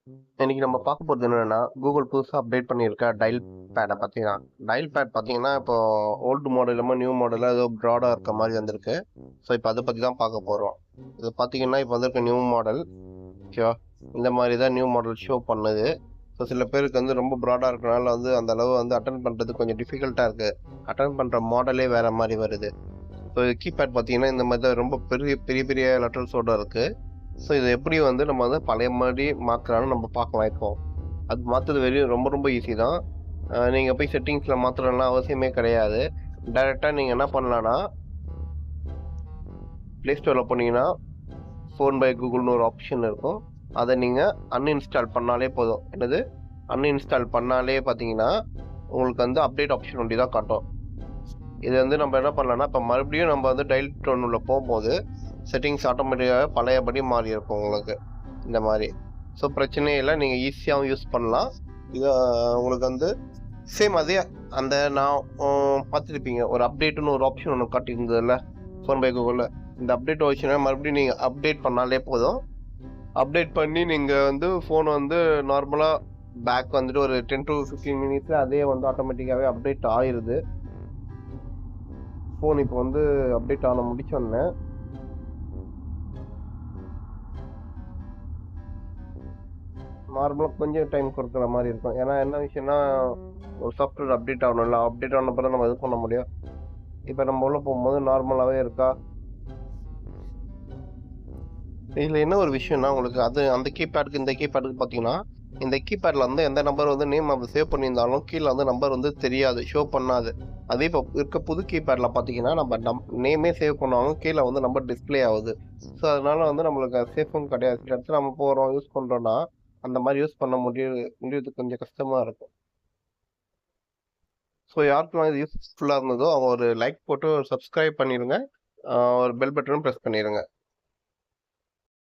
இன்னைக்கு நம்ம பார்க்க போகிறது என்னன்னா கூகுள் புதுசாக அப்டேட் பண்ணியிருக்க டயல் பேடை பார்த்தீங்கன்னா டயல் பேட் பார்த்தீங்கன்னா இப்போ ஓல்டு மாடல் இல்லாமல் நியூ மாடலில் ஏதோ ப்ராடாக இருக்க மாதிரி வந்திருக்கு. ஸோ இப்போ அதை பற்றி தான் பார்க்க போகிறோம். இது பார்த்தீங்கன்னா இப்போ வந்திருக்க நியூ மாடல். ஓகேவா, இந்த மாதிரி தான் நியூ மாடல் ஷோ பண்ணுது. ஸோ சில பேருக்கு வந்து ரொம்ப ப்ராடாக இருக்கனால வந்து அந்த அளவு வந்து அட்டன் பண்ணுறது கொஞ்சம் டிஃபிகல்ட்டாக இருக்குது. அட்டன் பண்ணுற மாடலே வேறு மாதிரி வருது. ஸோ இது கீபேட் பார்த்தீங்கன்னா இந்த மாதிரி தான் ரொம்ப பெரிய பெரிய பெரிய லெட்டர்ஸோடு இருக்குது. ஸோ இதை எப்படி வந்து நம்ம வந்து பழைய மாதிரி மாற்றலான்னு நம்ம பார்க்கலாம். இப்போ அது மாற்றுறது வெளியே ரொம்ப ரொம்ப ஈஸி தான். நீங்கள் போய் செட்டிங்ஸில் மாற்றலாம் அவசியமே கிடையாது. டைரெக்டாக நீங்கள் என்ன பண்ணலான்னா ப்ளே ஸ்டோரில் போனீங்கன்னா ஃபோன் பை கூகுள்னு ஒரு ஆப்ஷன் இருக்கும். அதை நீங்கள் அன்இன்ஸ்டால் பண்ணாலே போதும். என்னது அன்இன்ஸ்டால் பண்ணாலே பார்த்தீங்கன்னா உங்களுக்கு வந்து அப்டேட் ஆப்ஷன் ஒண்டி தான் காட்டும். இது வந்து நம்ம என்ன பண்ணலாம்னா இப்போ மறுபடியும் நம்ம வந்து டயல் டோன் உள்ள போகும்போது செட்டிங்ஸ் ஆட்டோமேட்டிக்காக பழையபடி மாறி இருக்கும் உங்களுக்கு இந்த மாதிரி. ஸோ பிரச்சனையே இல்லை, நீங்கள் ஈஸியாகவும் யூஸ் பண்ணலாம். இது உங்களுக்கு வந்து சேம் அதே அந்த நான் பார்த்துருப்பீங்க ஒரு அப்டேட்டுன்னு ஒரு ஆப்ஷன் ஒன்று காட்டியிருந்ததில்ல ஃபோன் பை கூகுளில். இந்த அப்டேட் ஆப்ஷனை மறுபடியும் நீங்கள் அப்டேட் பண்ணாலே போதும். அப்டேட் பண்ணி நீங்கள் வந்து ஃபோன் வந்து நார்மலாக பேக் வந்துட்டு ஒரு 10 to 15 மினிட்ஸில் அதே வந்து ஆட்டோமேட்டிக்காகவே அப்டேட் ஆயிடுது. ஃபோன் இப்போ வந்து அப்டேட் ஆன முடிச்சோன்னே நார்மலாக கொஞ்சம் டைம் கொடுக்குற மாதிரி இருக்கும். ஏன்னா என்ன விஷயம்னா ஒரு சாஃப்ட்வேர் அப்டேட் ஆகணும்ல, அப்டேட் ஆன பிறகு நம்ம இது பண்ண முடியும். இப்போ நம்ம உள்ள போகும்போது நார்மலாகவே இருக்கா. இதில் என்ன ஒரு விஷயம்னா உங்களுக்கு அது அந்த கீபேடுக்கு இந்த கீபேடுக்கு பார்த்தீங்கன்னா இந்த கீபேடில் வந்து எந்த நம்பர் வந்து நேம் நம்ம சேவ் பண்ணியிருந்தாலும் கீழே வந்து நம்பர் வந்து தெரியாது, ஷோ பண்ணாது. அதே இப்போ இருக்க புது கீபேடில் பார்த்தீங்கன்னா நம்ம நேமே சேவ் பண்ணுவாங்க, கீழே வந்து நம்பர் டிஸ்பிளே ஆகுது. ஸோ அதனால வந்து நம்மளுக்கு சேஃபும் கிடையாது. சில இடத்துல நம்ம போகிறோம் யூஸ் பண்ணுறோன்னா அந்த மாதிரி யூஸ் பண்ண முடியறது கொஞ்சம் கஷ்டமாக இருக்கும். ஸோ யாருக்கெல்லாம் இது யூஸ்ஃபுல்லாக இருந்ததோ அவங்க ஒரு லைக் போட்டு சப்ஸ்கிரைப் பண்ணிடுங்க, ஒரு பெல் பட்டனும் ப்ரெஸ் பண்ணிடுங்க.